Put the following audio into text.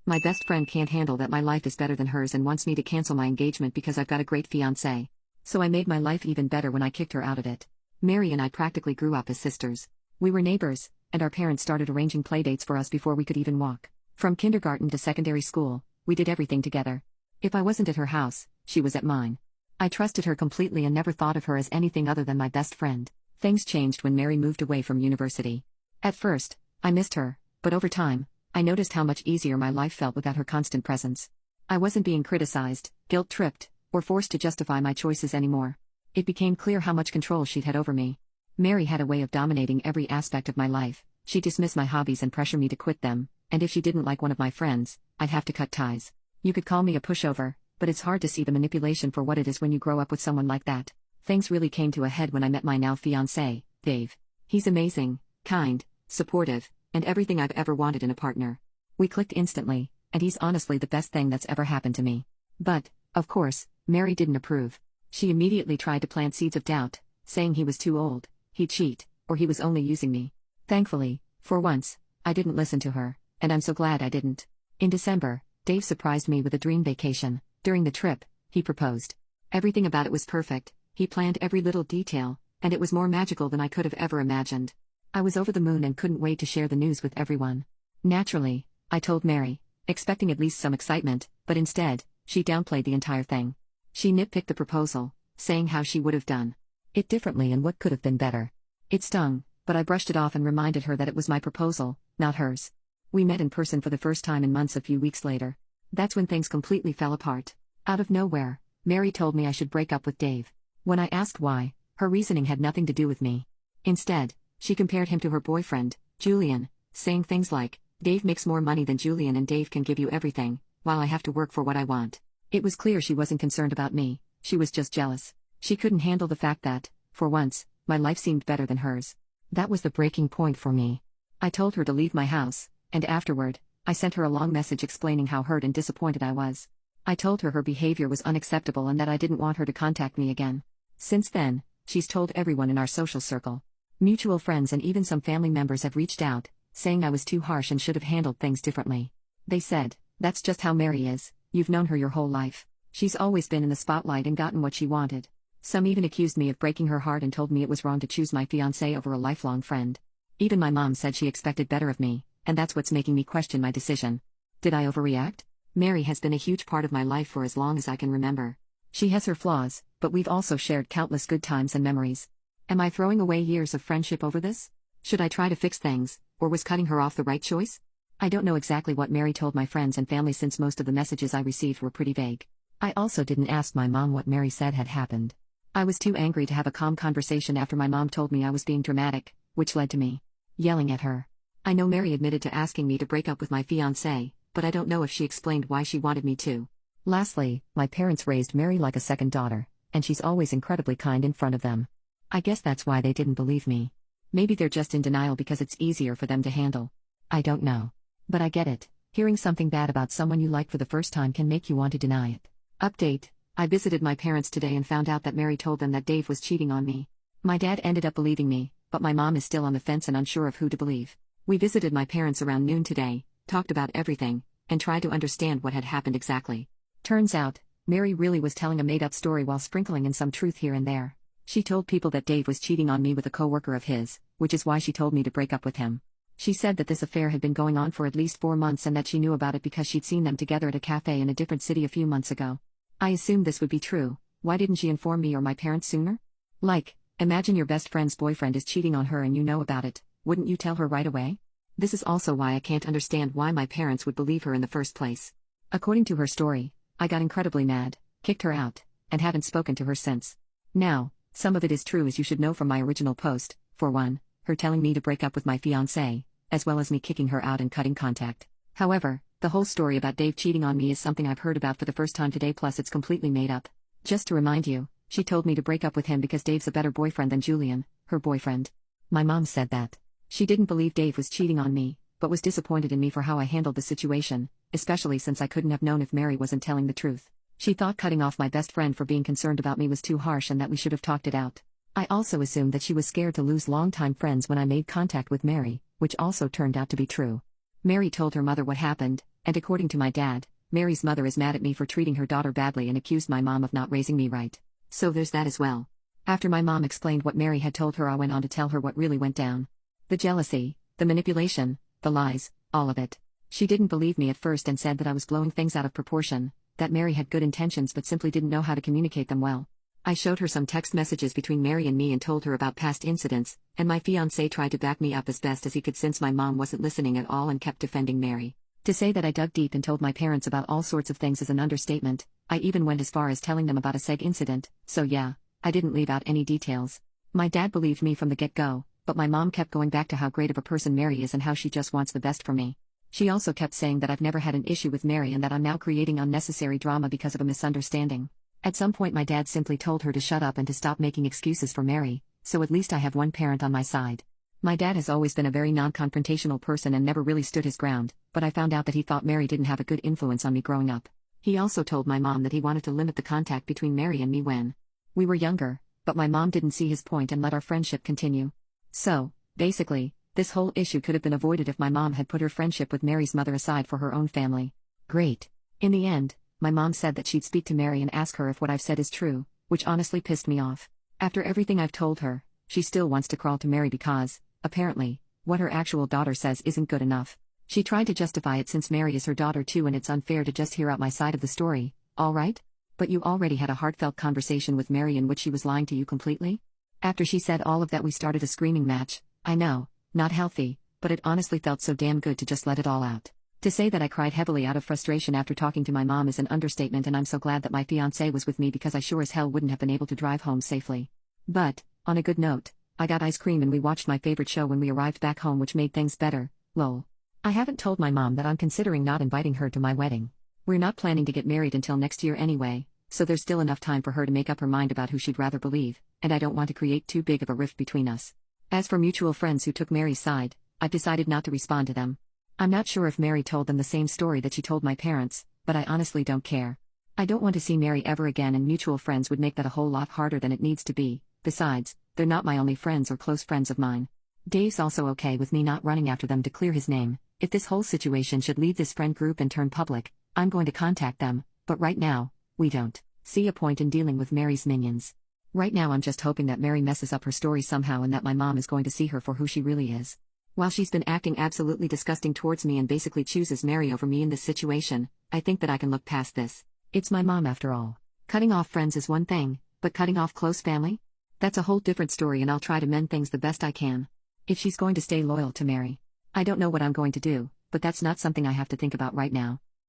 My best friend can't handle that my life is better than hers and wants me to cancel my engagement because I've got a great fiancé. So I made my life even better when I kicked her out of it. Mary and I practically grew up as sisters. We were neighbors, and our parents started arranging playdates for us before we could even walk. From kindergarten to secondary school, we did everything together. If I wasn't at her house, she was at mine. I trusted her completely and never thought of her as anything other than my best friend. Things changed when Mary moved away from university. At first, I missed her, but over time, I noticed how much easier my life felt without her constant presence. I wasn't being criticized, guilt-tripped, or forced to justify my choices anymore. It became clear how much control she'd had over me. Mary had a way of dominating every aspect of my life. She'd dismiss my hobbies and pressure me to quit them, and if she didn't like one of my friends, I'd have to cut ties. You could call me a pushover, but it's hard to see the manipulation for what it is when you grow up with someone like that. Things really came to a head when I met my now fiancé, Dave. He's amazing, kind, supportive, and everything I've ever wanted in a partner. We clicked instantly, and he's honestly the best thing that's ever happened to me. But, of course, Mary didn't approve. She immediately tried to plant seeds of doubt, saying he was too old, he'd cheat, or he was only using me. Thankfully, for once, I didn't listen to her, and I'm so glad I didn't. In December, Dave surprised me with a dream vacation. During the trip, he proposed. Everything about it was perfect, he planned every little detail, and it was more magical than I could have ever imagined. I was over the moon and couldn't wait to share the news with everyone. Naturally, I told Mary, expecting at least some excitement, but instead, she downplayed the entire thing. She nitpicked the proposal, saying how she would have done it differently and what could have been better. It stung, but I brushed it off and reminded her that it was my proposal, not hers. We met in person for the first time in months a few weeks later. That's when things completely fell apart. Out of nowhere, Mary told me I should break up with Dave. When I asked why, her reasoning had nothing to do with me. Instead, she compared him to her boyfriend, Julian, saying things like, Dave makes more money than Julian and Dave can give you everything, while I have to work for what I want. It was clear she wasn't concerned about me, she was just jealous. She couldn't handle the fact that, for once, my life seemed better than hers. That was the breaking point for me. I told her to leave my house, and afterward, I sent her a long message explaining how hurt and disappointed I was. I told her her behavior was unacceptable and that I didn't want her to contact me again. Since then, she's told everyone in our social circle. Mutual friends and even some family members have reached out, saying I was too harsh and should have handled things differently. They said, that's just how Mary is, you've known her your whole life. She's always been in the spotlight and gotten what she wanted. Some even accused me of breaking her heart and told me it was wrong to choose my fiancé over a lifelong friend. Even my mom said she expected better of me, and that's what's making me question my decision. Did I overreact? Mary has been a huge part of my life for as long as I can remember. She has her flaws, but we've also shared countless good times and memories. Am I throwing away years of friendship over this? Should I try to fix things, or was cutting her off the right choice? I don't know exactly what Mary told my friends and family since most of the messages I received were pretty vague. I also didn't ask my mom what Mary said had happened. I was too angry to have a calm conversation after my mom told me I was being dramatic, which led to me yelling at her. I know Mary admitted to asking me to break up with my fiancé, but I don't know if she explained why she wanted me to. Lastly, my parents raised Mary like a second daughter, and she's always incredibly kind in front of them. I guess that's why they didn't believe me. Maybe they're just in denial because it's easier for them to handle. I don't know. But I get it. Hearing something bad about someone you like for the first time can make you want to deny it. Update: I visited my parents today and found out that Mary told them that Dave was cheating on me. My dad ended up believing me, but my mom is still on the fence and unsure of who to believe. We visited my parents around noon today, talked about everything, and tried to understand what had happened exactly. Turns out, Mary really was telling a made-up story while sprinkling in some truth here and there. She told people that Dave was cheating on me with a coworker of his, which is why she told me to break up with him. She said that this affair had been going on for at least 4 months and that she knew about it because she'd seen them together at a cafe in a different city a few months ago. I assumed this would be true. Why didn't she inform me or my parents sooner? Like, imagine your best friend's boyfriend is cheating on her and you know about it, wouldn't you tell her right away? This is also why I can't understand why my parents would believe her in the first place. According to her story, I got incredibly mad, kicked her out, and haven't spoken to her since. Now, some of it is true as you should know from my original post. For one, her telling me to break up with my fiancé, as well as me kicking her out and cutting contact. However, the whole story about Dave cheating on me is something I've heard about for the first time today, plus it's completely made up. Just to remind you, she told me to break up with him because Dave's a better boyfriend than Julian, her boyfriend. My mom said that. She didn't believe Dave was cheating on me, but was disappointed in me for how I handled the situation, especially since I couldn't have known if Mary wasn't telling the truth. She thought cutting off my best friend for being concerned about me was too harsh and that we should have talked it out. I also assumed that she was scared to lose longtime friends when I made contact with Mary, which also turned out to be true. Mary told her mother what happened, And according to my dad, Mary's mother is mad at me for treating her daughter badly and accused my mom of not raising me right. So there's that as well. After my mom explained what Mary had told her, I went on to tell her what really went down. The jealousy, the manipulation, the lies, all of it. She didn't believe me at first and said that I was blowing things out of proportion, that Mary had good intentions but simply didn't know how to communicate them well. I showed her some text messages between Mary and me and told her about past incidents, and my fiancé tried to back me up as best as he could since my mom wasn't listening at all and kept defending Mary. To say that I dug deep and told my parents about all sorts of things is an understatement. I even went as far as telling them about a SEG incident, so yeah, I didn't leave out any details. My dad believed me from the get-go, but my mom kept going back to how great of a person Mary is and how she just wants the best for me. She also kept saying that I've never had an issue with Mary and that I'm now creating unnecessary drama because of a misunderstanding. At some point my dad simply told her to shut up and to stop making excuses for Mary, so at least I have one parent on my side. My dad has always been a very non-confrontational person and never really stood his ground, but I found out that he thought Mary didn't have a good influence on me growing up. He also told my mom that he wanted to limit the contact between Mary and me when we were younger, but my mom didn't see his point and let our friendship continue. So, basically, this whole issue could have been avoided if my mom had put her friendship with Mary's mother aside for her own family. Great. In the end, my mom said that she'd speak to Mary and ask her if what I've said is true, which honestly pissed me off. After everything I've told her, she still wants to crawl to Mary because, apparently, what her actual daughter says isn't good enough. She tried to justify it since Mary is her daughter too and it's unfair to just hear out my side of the story, alright? But you already had a heartfelt conversation with Mary in which she was lying to you completely? After she said all of that we started a screaming match. I know, not healthy, but it honestly felt so damn good to just let it all out. To say that I cried heavily out of frustration after talking to my mom is an understatement, and I'm so glad that my fiancé was with me because I sure as hell wouldn't have been able to drive home safely. But, on a good note, I got ice cream and we watched my favorite show when we arrived back home, which made things better, lol. I haven't told my mom that I'm considering not inviting her to my wedding. We're not planning to get married until next year anyway, so there's still enough time for her to make up her mind about who she'd rather believe, and I don't want to create too big of a rift between us. As for mutual friends who took Mary's side, I've decided not to respond to them. I'm not sure if Mary told them the same story that she told my parents, but I honestly don't care. I don't want to see Mary ever again, and mutual friends would make that a whole lot harder than it needs to be. Besides, they're not my only friends or close friends of mine. Dave's also okay with me not running after them to clear his name. If this whole situation should leave this friend group and turn public, I'm going to contact them, but right now, we don't see a point in dealing with Mary's minions. Right now I'm just hoping that Mary messes up her story somehow and that my mom is going to see her for who she really is. While she's been acting absolutely disgusting towards me and basically chooses Mary over me in this situation, I think that I can look past this. It's my mom after all. Cutting off friends is one thing, but cutting off close family? That's a whole different story, and I'll try to mend things the best I can. If she's going to stay loyal to Mary. I don't know what I'm going to do, but that's not something I have to think about right now.